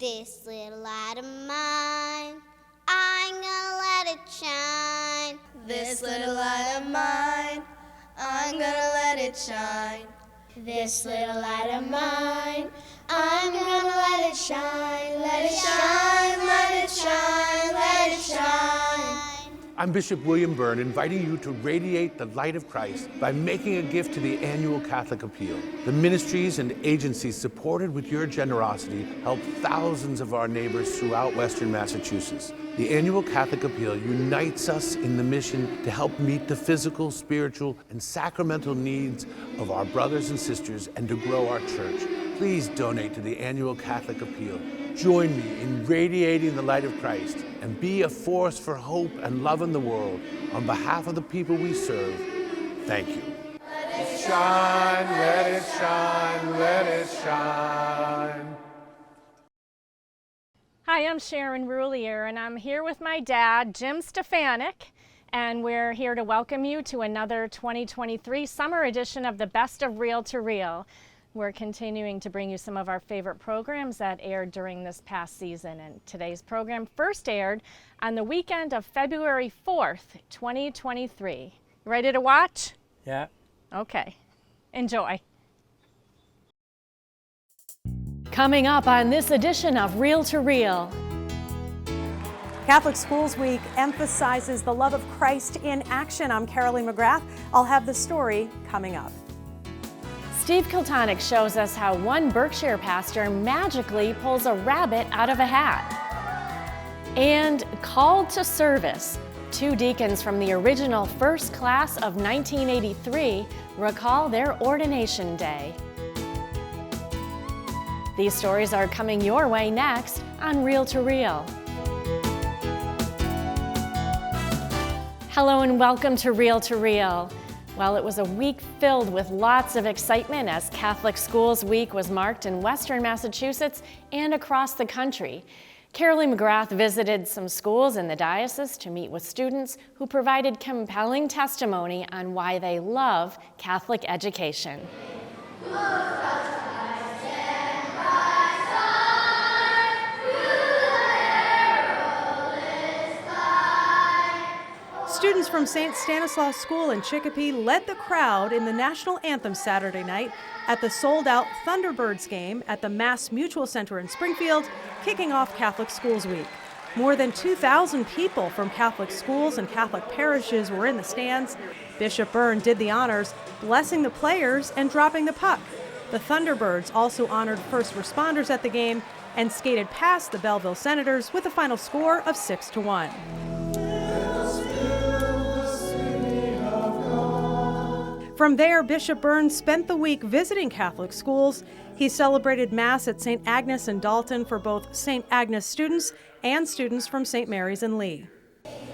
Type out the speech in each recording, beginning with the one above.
This little light of mine, I'm gonna let it shine. This little light of mine, I'm gonna let it shine. This little light of mine, I'm gonna let it shine. Let it shine, let it shine, let it shine. I'm Bishop William Byrne, inviting you to radiate the light of Christ by making a gift to the annual Catholic Appeal. The ministries and agencies supported with your generosity help thousands of our neighbors throughout Western Massachusetts. The annual Catholic Appeal unites us in the mission to help meet the physical, spiritual, and sacramental needs of our brothers and sisters and to grow our church. Please donate to the annual Catholic Appeal. Join me in radiating the light of Christ and be a force for hope and love in the world. On behalf of the people we serve, thank you. Let it Shine, let it shine, let it shine. Hi, I'm Sharon Roulier, and I'm here with my dad, Jim Stefanik, and we're here to welcome you to another 2023 summer edition of the Best of Reel to Reel. We're continuing to bring you some of our favorite programs that aired during this past season, and today's program first aired on the weekend of February 4th, 2023. You ready to watch? Yeah. Okay. Enjoy. Coming up on this edition of Reel to Reel. Catholic Schools Week emphasizes the love of Christ in action. I'm Carolee McGrath. I'll have the story coming up. Steve Kiltonic shows us how one Berkshire pastor magically pulls a rabbit out of a hat. And called to service, two deacons from the original first class of 1983 recall their ordination day. These stories are coming your way next on Reel to Reel. Hello and welcome to Reel to Reel. Well, it was a week filled with lots of excitement as Catholic Schools Week was marked in Western Massachusetts and across the country. Carolee McGrath visited some schools in the diocese to meet with students who provided compelling testimony on why they love Catholic education. Students from St. Stanislaus School in Chicopee led the crowd in the national anthem Saturday night at the sold-out Thunderbirds game at the Mass Mutual Center in Springfield, kicking off Catholic Schools Week. More than 2,000 people from Catholic schools and Catholic parishes were in the stands. Bishop Byrne did the honors, blessing the players and dropping the puck. The Thunderbirds also honored first responders at the game and skated past the Belleville Senators with a final score of 6-1. From there, Bishop Byrne spent the week visiting Catholic schools. He celebrated Mass at St. Agnes in Dalton for both St. Agnes students and students from St. Mary's in Lee.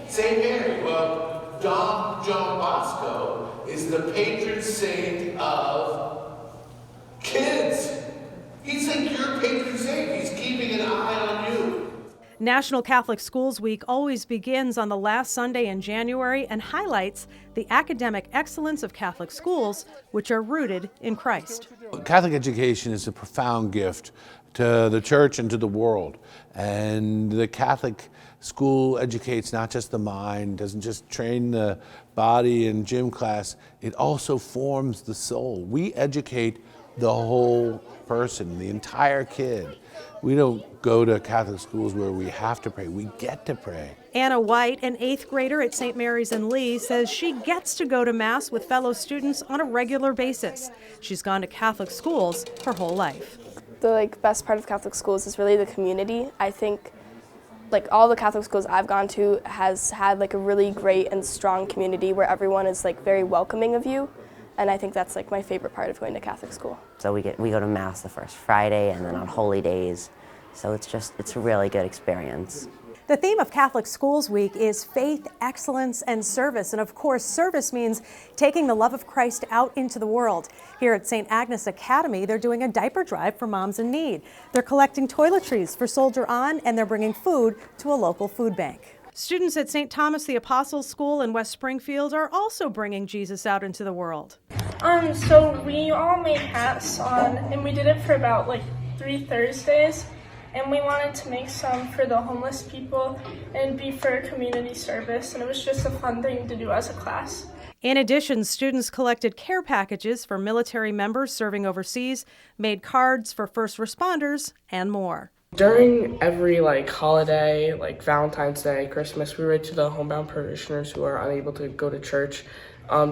St. Mary, well, John Bosco is the patron saint of kids. He's like your patron saint. He's keeping an eye on you. National Catholic Schools Week always begins on the last Sunday in January and highlights the academic excellence of Catholic schools, which are rooted in Christ. Catholic education is a profound gift to the church and to the world. And the Catholic school educates not just the mind, doesn't just train the body in gym class, it also forms the soul. We educate the whole person, the entire kid. We don't go to Catholic schools where we have to pray, we get to pray. Anna White, an 8th grader at St. Mary's in Lee, says she gets to go to Mass with fellow students on a regular basis. She's gone to Catholic schools her whole life. The best part of Catholic schools is really the community. I think all the Catholic schools I've gone to has had a really great and strong community where everyone is very welcoming of you. And I think that's my favorite part of going to Catholic school. So we go to Mass the first Friday and then on holy days. So it's a really good experience. The theme of Catholic Schools Week is faith, excellence, and service. And of course, service means taking the love of Christ out into the world. Here at St. Agnes Academy, they're doing a diaper drive for moms in need. They're collecting toiletries for Soldier On, and they're bringing food to a local food bank. Students at St. Thomas the Apostles School in West Springfield are also bringing Jesus out into the world. So we all made hats and we did it for about 3 Thursdays. and we wanted to make some for the homeless people and be for community service, and it was just a fun thing to do as a class. In addition, students collected care packages for military members serving overseas, made cards for first responders, and more. During every holiday, like Valentine's Day, Christmas, we write to the homebound parishioners who are unable to go to church,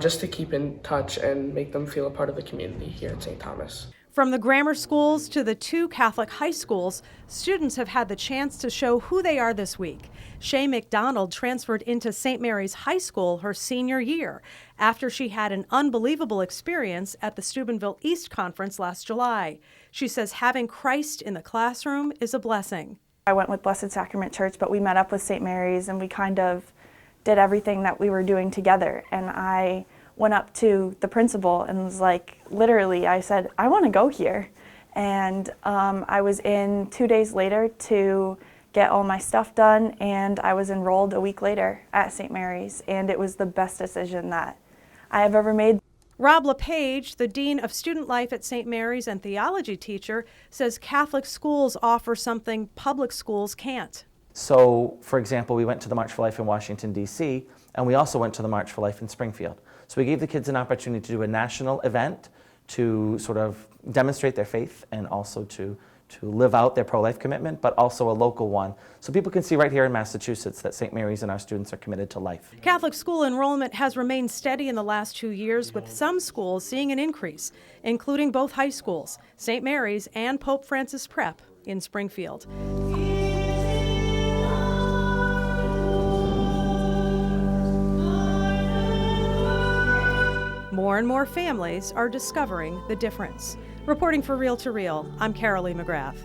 just to keep in touch and make them feel a part of the community here at St. Thomas. From the grammar schools to the 2 Catholic high schools, students have had the chance to show who they are this week. Shay McDonald transferred into St. Mary's High School her senior year after she had an unbelievable experience at the Steubenville East Conference last July. She says having Christ in the classroom is a blessing. I went with Blessed Sacrament Church, but we met up with St. Mary's and we kind of did everything that we were doing together. And I went up to the principal and was literally, I said, I want to go here. And I was in 2 days later to get all my stuff done, and I was enrolled a week later at St. Mary's, and it was the best decision that I have ever made. Rob LePage, the Dean of Student Life at St. Mary's and theology teacher, says Catholic schools offer something public schools can't. So, for example, we went to the March for Life in Washington, D.C., and we also went to the March for Life in Springfield. So we gave the kids an opportunity to do a national event to sort of demonstrate their faith and also to live out their pro-life commitment, but also a local one. So people can see right here in Massachusetts that St. Mary's and our students are committed to life. Catholic school enrollment has remained steady in the last 2 years, with some schools seeing an increase, including both high schools, St. Mary's and Pope Francis Prep in Springfield. More and more families are discovering the difference. Reporting for Real to Real, I'm Carolee McGrath.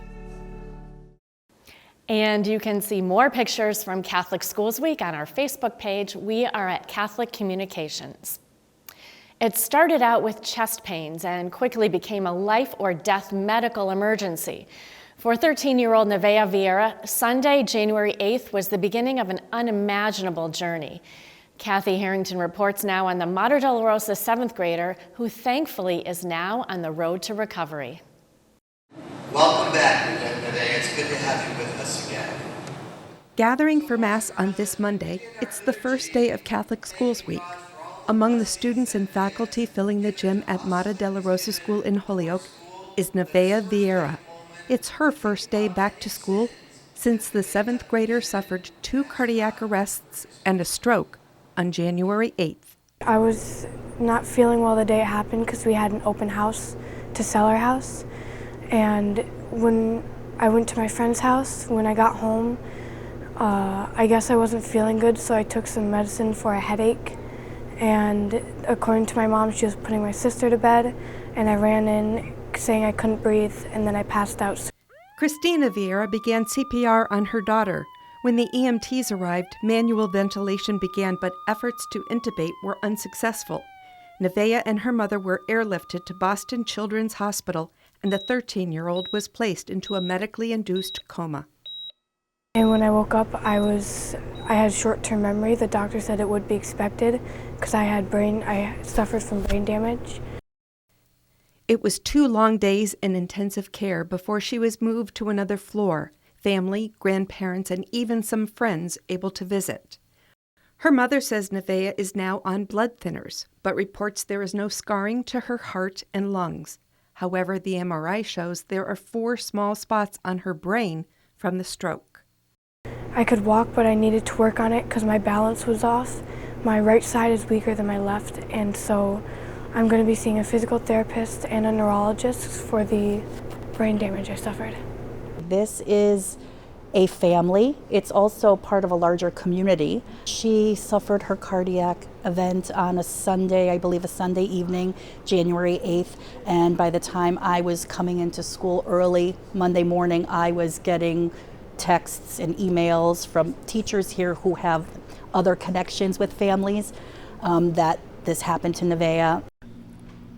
And you can see more pictures from Catholic Schools Week on our Facebook page. We are at Catholic Communications. It started out with chest pains and quickly became a life or death medical emergency. For 13-year-old Nevaeh Vieira, Sunday, January 8th was the beginning of an unimaginable journey. Kathy Harrington reports now on the Mater Dolorosa 7th grader who thankfully is now on the road to recovery. Welcome back, Nevaeh. It's good to have you with us again. Gathering for Mass on this Monday, it's the first day of Catholic Schools Week. Among the students and faculty filling the gym at Mater Dolorosa School in Holyoke is Nevaeh Vieira. It's her first day back to school since the 7th grader suffered 2 cardiac arrests and a stroke on January 8th. I was not feeling well the day it happened because we had an open house to sell our house. And when I went to my friend's house, when I got home, I guess I wasn't feeling good, so I took some medicine for a headache. And according to my mom, she was putting my sister to bed, and I ran in saying I couldn't breathe, and then I passed out. Christina Vieira began CPR on her daughter. When the EMTs arrived, manual ventilation began, but efforts to intubate were unsuccessful. Nevaeh and her mother were airlifted to Boston Children's Hospital, and the 13-year-old was placed into a medically induced coma. And when I woke up, I had short-term memory. The doctor said it would be expected because I suffered from brain damage. It was 2 long days in intensive care before she was moved to another floor. Family, grandparents, and even some friends able to visit. Her mother says Nevaeh is now on blood thinners, but reports there is no scarring to her heart and lungs. However, the MRI shows there are 4 small spots on her brain from the stroke. I could walk, but I needed to work on it because my balance was off. My right side is weaker than my left, and so I'm going to be seeing a physical therapist and a neurologist for the brain damage I suffered. This is a family. It's also part of a larger community. She suffered her cardiac event on a Sunday, I believe a Sunday evening, January 8th, and by the time I was coming into school early Monday morning, I was getting texts and emails from teachers here who have other connections with families that this happened to Nevaeh.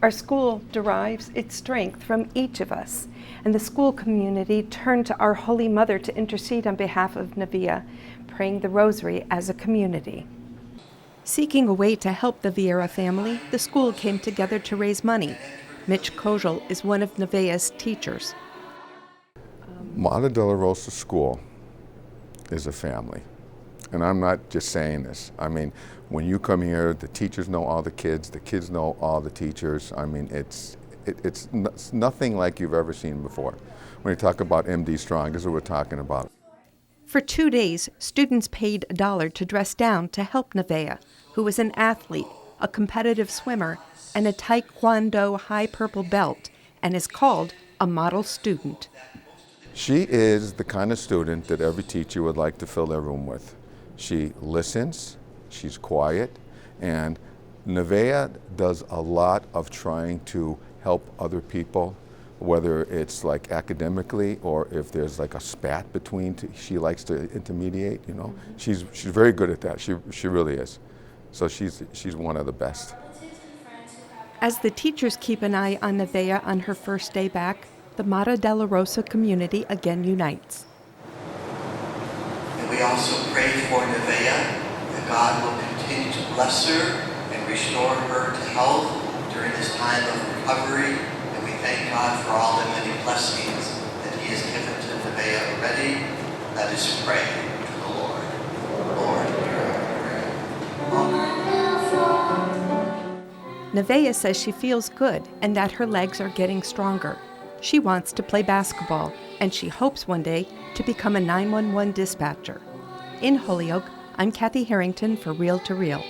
Our school derives its strength from each of us, and the school community turned to our Holy Mother to intercede on behalf of Nevaeh, praying the Rosary as a community. Seeking a way to help the Vieira family, the school came together to raise money. Mitch Kojal is one of Nevaeh's teachers. Mater Dei Rosa School is a family. And I'm not just saying this. I mean, when you come here, the teachers know all the kids know all the teachers. I mean, it's nothing like you've ever seen before. When you talk about MD Strong, this is what we're talking about. For 2 days, students paid $1 to dress down to help Nevaeh, who is an athlete, a competitive swimmer, and a Taekwondo high purple belt, and is called a model student. She is the kind of student that every teacher would like to fill their room with. She listens, she's quiet, and Nevaeh does a lot of trying to help other people, whether it's like academically or if there's like a spat between, she likes to intermediate, you know. She's very good at that, she really is. So she's one of the best. As the teachers keep an eye on Nevaeh on her first day back, the Mater Dei Rosa community again unites. And we also pray for Nevaeh, that God will continue to bless her and restore her to health during this time of recovery. And we thank God for all the many blessings that He has given to Nevaeh already. Let us pray to the Lord. Lord, hear our prayer. Nevaeh says she feels good and that her legs are getting stronger. She wants to play basketball, and she hopes one day to become a 911 dispatcher. In Holyoke, I'm Kathy Harrington for Reel to Reel.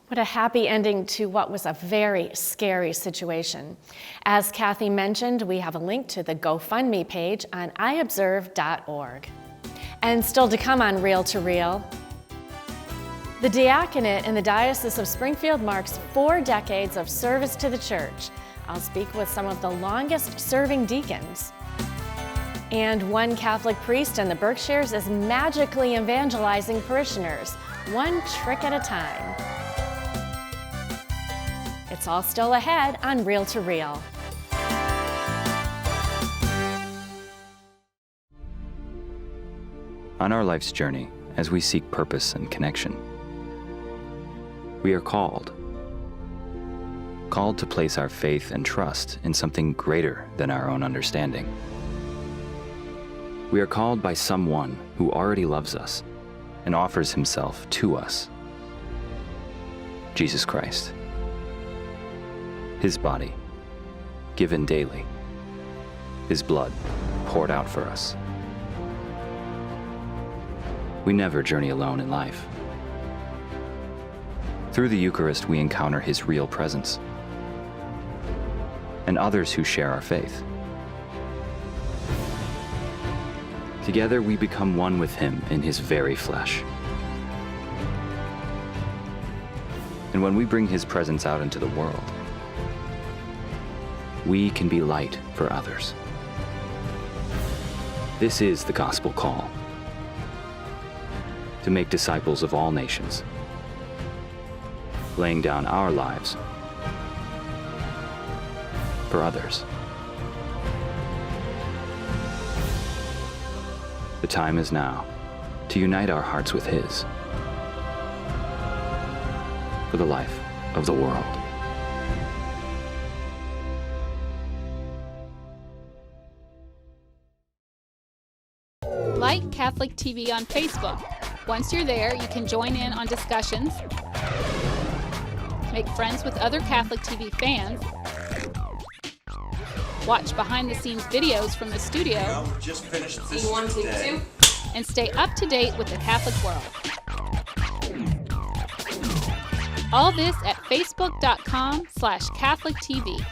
What a happy ending to what was a very scary situation. As Kathy mentioned, we have a link to the GoFundMe page on iobserve.org. And still to come on Reel to Reel, the diaconate in the Diocese of Springfield marks 4 decades of service to the church. I'll speak with some of the longest serving deacons. And one Catholic priest in the Berkshires is magically evangelizing parishioners, one trick at a time. It's all still ahead on Reel to Reel. On our life's journey, as we seek purpose and connection, we are called to place our faith and trust in something greater than our own understanding. We are called by someone who already loves us and offers himself to us. Jesus Christ. His body, given daily. His blood, poured out for us. We never journey alone in life. Through the Eucharist, we encounter His real presence and others who share our faith. Together, we become one with Him in His very flesh. And when we bring His presence out into the world, we can be light for others. This is the gospel call to make disciples of all nations, laying down our lives for others. The time is now to unite our hearts with His for the life of the world. Like Catholic TV on Facebook. Once you're there, you can join in on discussions, make friends with other Catholic TV fans, watch behind-the-scenes videos from the studio, Just finished this day. and stay up to date with the Catholic world. All this at facebook.com/CatholicTV.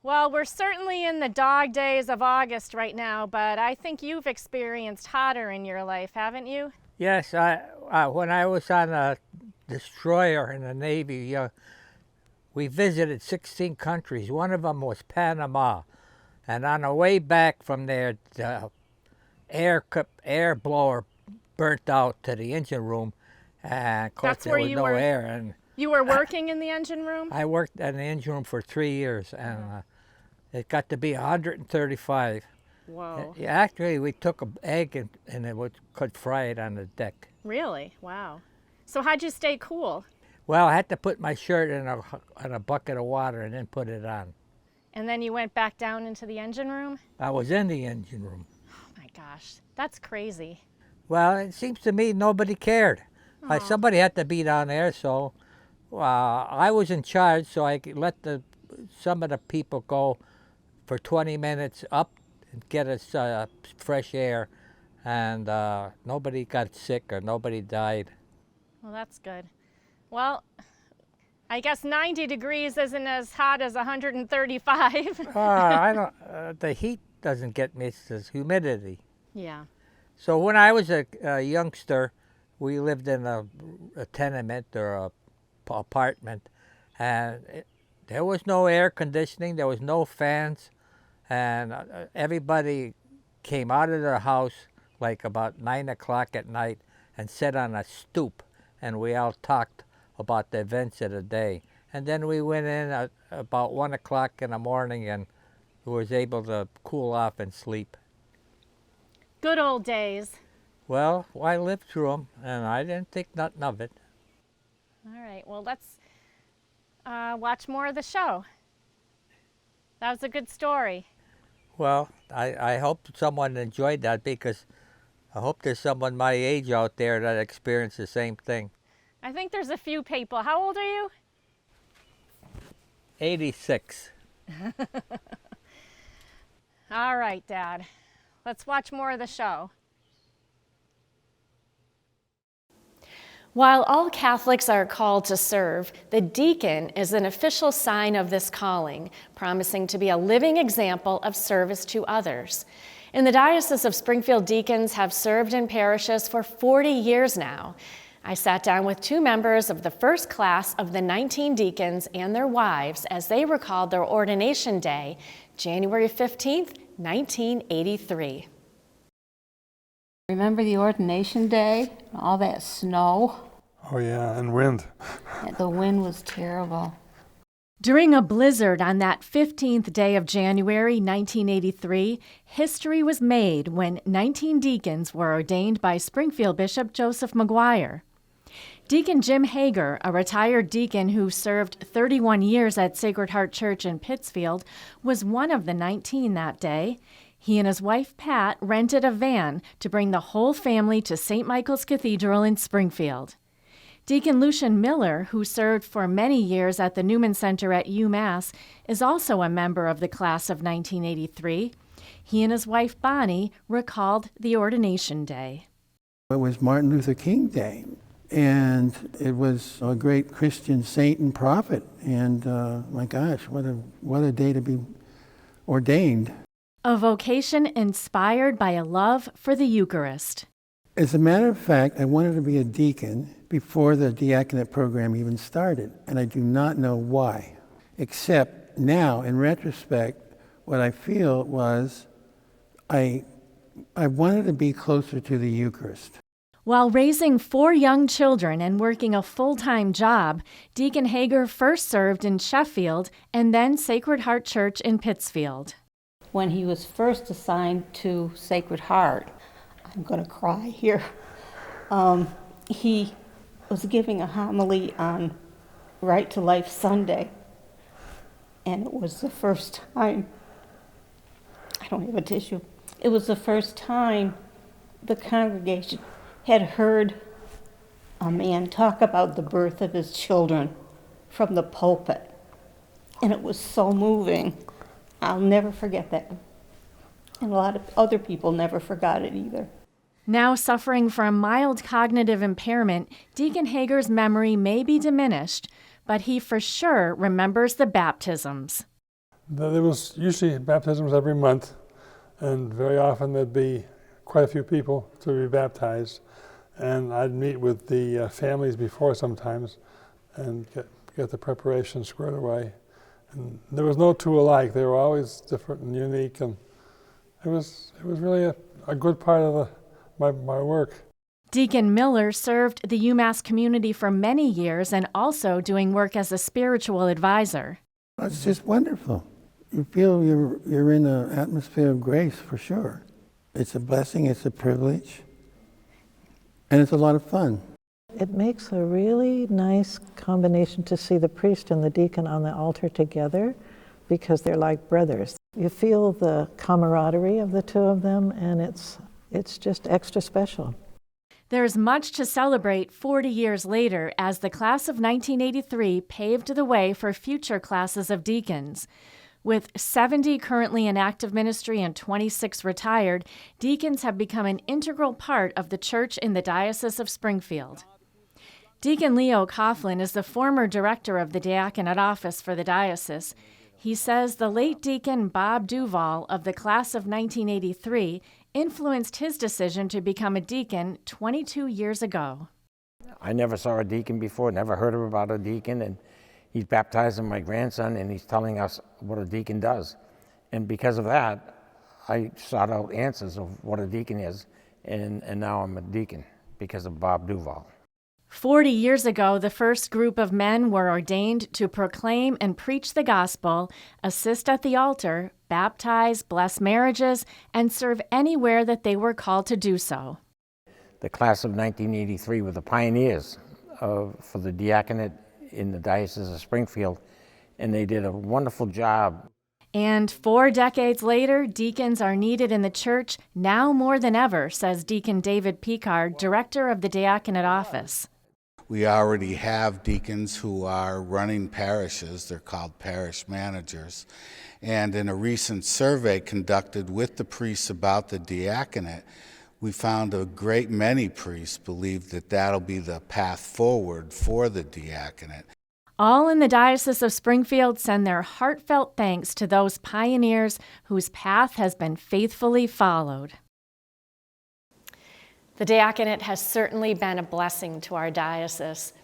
Well, we're certainly in the dog days of August right now, but I think you've experienced hotter in your life, haven't you? Yes, when I was on a destroyer in the Navy, we visited 16 countries. One of them was Panama. And on the way back from there, the air blower burnt out to the engine room. And of course, there was no air. And you were working in the engine room? I worked in the engine room for 3 years, and it got to be 135. Whoa. Actually, we took an egg and could fry it on the deck. Really? Wow. So how'd you stay cool? Well, I had to put my shirt in a bucket of water and then put it on. And then you went back down into the engine room? I was in the engine room. Oh my gosh, that's crazy. Well, it seems to me nobody cared. Somebody had to be down there, so I was in charge, so I could let some of the people go for 20 minutes up and get us fresh air, and nobody got sick or nobody died. Well, that's good. Well, I guess 90 degrees isn't as hot as 135. The heat doesn't get me, it's the humidity. Yeah. So when I was a youngster, we lived in a tenement or a apartment, and there was no air conditioning, there was no fans, and everybody came out of their house like about 9 o'clock at night and sat on a stoop, and we all talked about the events of the day. And then we went in at about 1 o'clock in the morning and was able to cool off and sleep. Good old days. Well, I lived through them, and I didn't think nothing of it. All right, well, let's watch more of the show. That was a good story. Well, I hope someone enjoyed that, because I hope there's someone my age out there that experienced the same thing. I think there's a few people. How old are you? 86. All right, Dad. Let's watch more of the show. While all Catholics are called to serve, the deacon is an official sign of this calling, promising to be a living example of service to others. In the Diocese of Springfield, deacons have served in parishes for 40 years now. I sat down with 2 members of the first class of the 19 deacons and their wives as they recalled their ordination day, January 15th, 1983. Remember the ordination day? All that snow? Oh yeah, and wind. The wind was terrible. During a blizzard on that 15th day of January 1983, history was made when 19 deacons were ordained by Springfield Bishop Joseph McGuire. Deacon Jim Hager, a retired deacon who served 31 years at Sacred Heart Church in Pittsfield, was one of the 19 that day. He and his wife, Pat, rented a van to bring the whole family to St. Michael's Cathedral in Springfield. Deacon Lucian Miller, who served for many years at the Newman Center at UMass, is also a member of the class of 1983. He and his wife, Bonnie, recalled the ordination day. It was Martin Luther King Day, and it was a great Christian saint and prophet, and my gosh, what a day to be ordained. A vocation inspired by a love for the Eucharist. As a matter of fact, I wanted to be a deacon before the diaconate program even started, and I do not know why, except now, in retrospect, what I feel was I wanted to be closer to the Eucharist. While raising 4 young children and working a full-time job, Deacon Hager first served in Sheffield and then Sacred Heart Church in Pittsfield. When he was first assigned to Sacred Heart, I'm going to cry here, he was giving a homily on Right to Life Sunday, and it was the first time, I don't have a tissue, it was the first time the congregation had heard a man talk about the birth of his children from the pulpit, and it was so moving. I'll never forget that. And a lot of other people never forgot it either. Now suffering from mild cognitive impairment, Deacon Hager's memory may be diminished, but he for sure remembers the baptisms. There was usually baptisms every month, and very often there'd be quite a few people to be baptized. And I'd meet with the families before sometimes and get the preparation squared away. And there was no two alike. They were always different and unique, and it was really a good part of my work. Deacon Miller served the UMass community for many years and also doing work as a spiritual advisor. It's just wonderful. You feel you're in an atmosphere of grace for sure. It's a blessing, it's a privilege, and it's a lot of fun. It makes a really nice combination to see the priest and the deacon on the altar together because they're like brothers. You feel the camaraderie of the two of them, and it's just extra special. There's much to celebrate 40 years later as the class of 1983 paved the way for future classes of deacons. With 70 currently in active ministry and 26 retired, deacons have become an integral part of the church in the Diocese of Springfield. Deacon Leo Coughlin is the former director of the diaconate office for the diocese. He says the late Deacon Bob Duval of the class of 1983 influenced his decision to become a deacon 22 years ago. I never saw a deacon before, never heard about a deacon, and he's baptizing my grandson and he's telling us what a deacon does. And because of that, I sought out answers of what a deacon is, and now I'm a deacon because of Bob Duval. 40 years ago, the first group of men were ordained to proclaim and preach the gospel, assist at the altar, baptize, bless marriages, and serve anywhere that they were called to do so. The class of 1983 were the pioneers for the diaconate in the Diocese of Springfield, and they did a wonderful job. And 4 decades later, deacons are needed in the church now more than ever, says Deacon David Picard, director of the diaconate office. We already have deacons who are running parishes. They're called parish managers. And in a recent survey conducted with the priests about the diaconate, we found a great many priests believe that that'll be the path forward for the diaconate. All in the Diocese of Springfield send their heartfelt thanks to those pioneers whose path has been faithfully followed. The diaconate has certainly been a blessing to our diocese.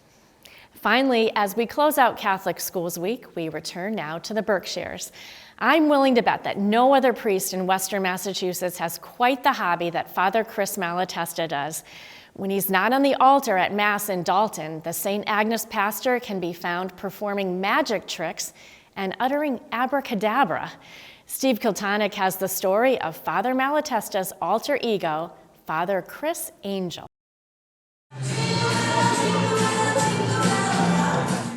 Finally, as we close out Catholic Schools Week, we return now to the Berkshires. I'm willing to bet that no other priest in Western Massachusetts has quite the hobby that Father Chris Malatesta does. When he's not on the altar at Mass in Dalton, the St. Agnes pastor can be found performing magic tricks and uttering abracadabra. Steve Kiltonic has the story of Father Malatesta's alter ego, Father Chris Angel.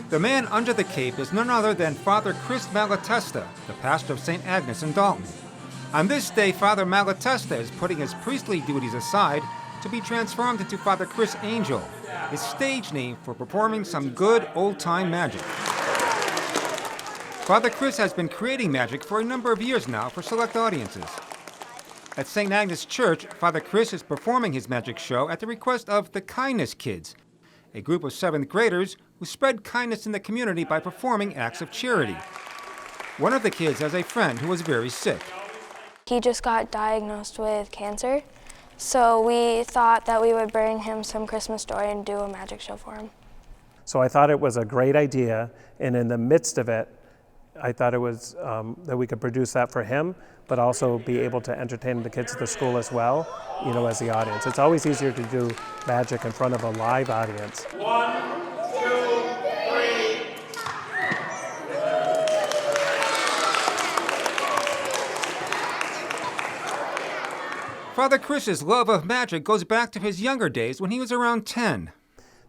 The man under the cape is none other than Father Chris Malatesta, the pastor of St. Agnes in Dalton. On this day, Father Malatesta is putting his priestly duties aside to be transformed into Father Chris Angel, his stage name for performing some good old-time magic. Father Chris has been creating magic for a number of years now for select audiences. At St. Agnes Church, Father Chris is performing his magic show at the request of the Kindness Kids, a group of 7th graders who spread kindness in the community by performing acts of charity. One of the kids has a friend who was very sick. He just got diagnosed with cancer, so we thought that we would bring him some Christmas story and do a magic show for him. So I thought it was a great idea, and in the midst of it, I thought it was that we could produce that for him, but also be able to entertain the kids at the school as well, as the audience. It's always easier to do magic in front of a live audience. 1, 2, 3. Father Chris's love of magic goes back to his younger days when he was around 10.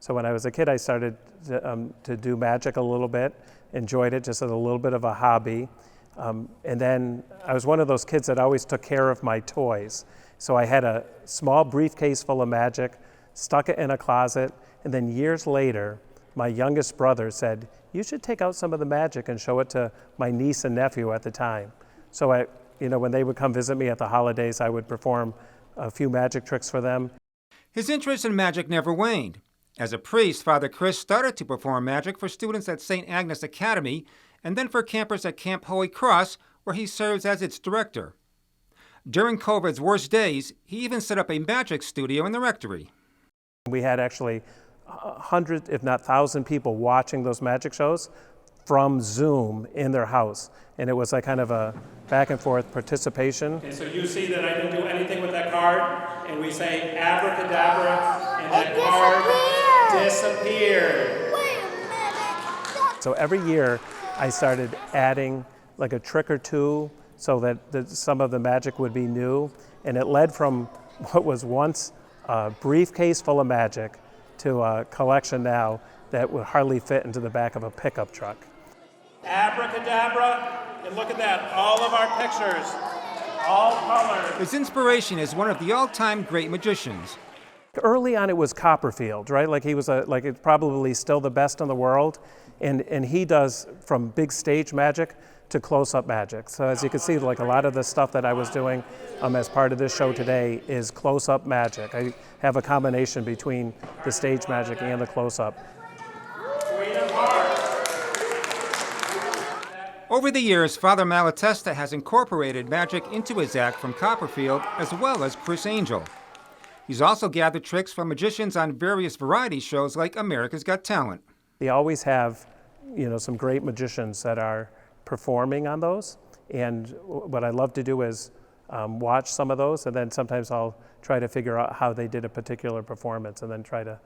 So when I was a kid, I started to do magic a little bit, enjoyed it just as a little bit of a hobby. And then I was one of those kids that always took care of my toys. So I had a small briefcase full of magic, stuck it in a closet, and then years later, my youngest brother said, "You should take out some of the magic and show it to my niece and nephew at the time." So when they would come visit me at the holidays, I would perform a few magic tricks for them. His interest in magic never waned. As a priest, Father Chris started to perform magic for students at St. Agnes Academy and then for campers at Camp Holy Cross, where he serves as its director. During COVID's worst days, he even set up a magic studio in the rectory. We had actually hundreds, if not 1,000 people watching those magic shows from Zoom in their house. And it was like kind of a back and forth participation. Okay, so you see that I didn't do anything with that card, and we say abracadabra, and that card disappeared. Wait a minute. So every year I started adding like a trick or two so that some of the magic would be new. And it led from what was once a briefcase full of magic to a collection now that would hardly fit into the back of a pickup truck. Abracadabra, and look at that, all of our pictures, all colors. His inspiration is one of the all-time great magicians. Early on, it was Copperfield, right? Like he was it's probably still the best in the world, and he does from big stage magic to close-up magic. So as you can see, like a lot of the stuff that I was doing as part of this show today is close-up magic. I have a combination between the stage magic and the close-up. Over the years, Father Malatesta has incorporated magic into his act from Copperfield as well as Criss Angel. He's also gathered tricks from magicians on various variety shows like America's Got Talent. They always have, some great magicians that are performing on those. And what I love to do is watch some of those, and then sometimes I'll try to figure out how they did a particular performance and then try to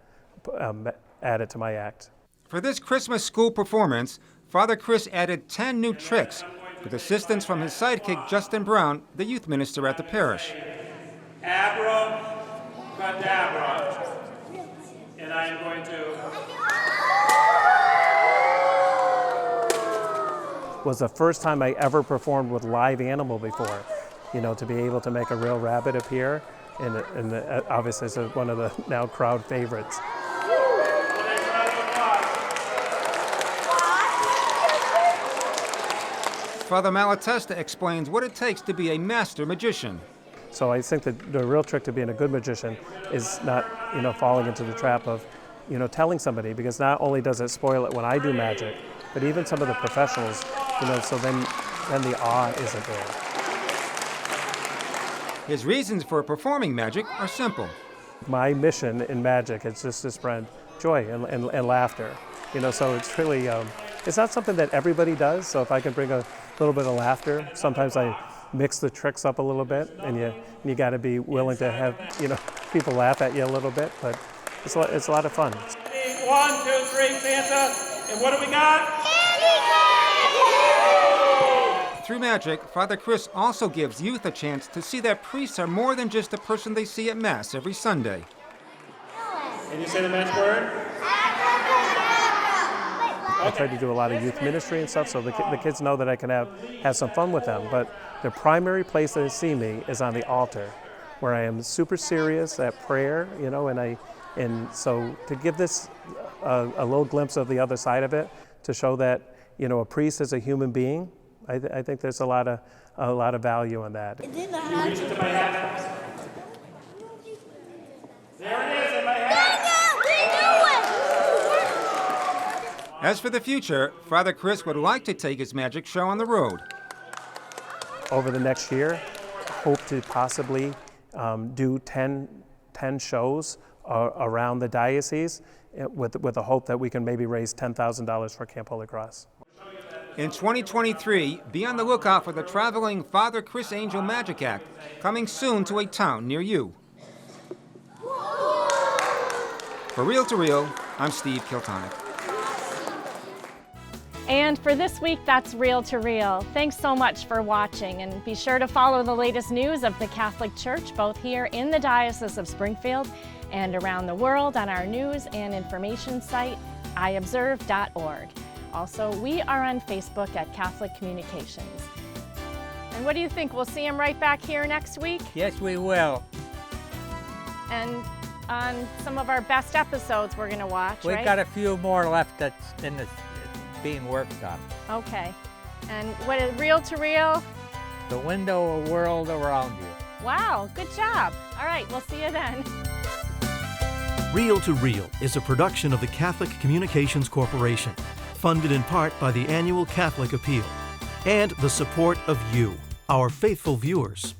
add it to my act. For this Christmas school performance, Father Criss added 10 new tricks with assistance from his sidekick Justin Brown, the youth minister at the parish. Abracadabra. And I am going to... Was the first time I ever performed with live animal before, to be able to make a real rabbit appear, and obviously it's one of the now crowd favorites. Father Malatesta explains what it takes to be a master magician. So I think that the real trick to being a good magician is not, falling into the trap of, telling somebody, because not only does it spoil it when I do magic, but even some of the professionals, so then the awe isn't there. His reasons for performing magic are simple. My mission in magic is just to spread joy and laughter, so it's really, it's not something that everybody does, so if I can bring a little bit of laughter, sometimes I mix the tricks up a little bit, and you got to be willing to have, people laugh at you a little bit, but it's a lot of fun. 1, 2, 3, Santa, and what do we got? Through magic, Father Criss also gives youth a chance to see that priests are more than just the person they see at Mass every Sunday. Can you say the magic word? I try to do a lot of youth ministry and stuff, so the kids know that I can have some fun with them. But the primary place they see me is on the altar, where I am super serious at prayer, and so to give this a little glimpse of the other side of it, to show that a priest is a human being, I think there's a lot of value in that. Reach into my hat. There it is in my hat. As for the future, Father Criss would like to take his magic show on the road. Over the next year, hope to possibly do 10 shows around the diocese with the hope that we can maybe raise $10,000 for Camp Holy Cross. In 2023, be on the lookout for the traveling Father Criss Angel Magic Act, coming soon to a town near you. For Reel to Reel, I'm Steve Kiltonic. And for this week, that's Reel to Reel. Thanks so much for watching, and be sure to follow the latest news of the Catholic Church, both here in the Diocese of Springfield and around the world on our news and information site, iobserve.org. Also, we are on Facebook at Catholic Communications. And what do you think? We'll see him right back here next week? Yes, we will. And on some of our best episodes we're going to watch, We've right? got a few more left that's being worked on. Okay. And what is Reel to Reel? The window of world around you. Wow, good job. All right, we'll see you then. Reel to Reel is a production of the Catholic Communications Corporation, funded in part by the annual Catholic Appeal, and the support of you, our faithful viewers.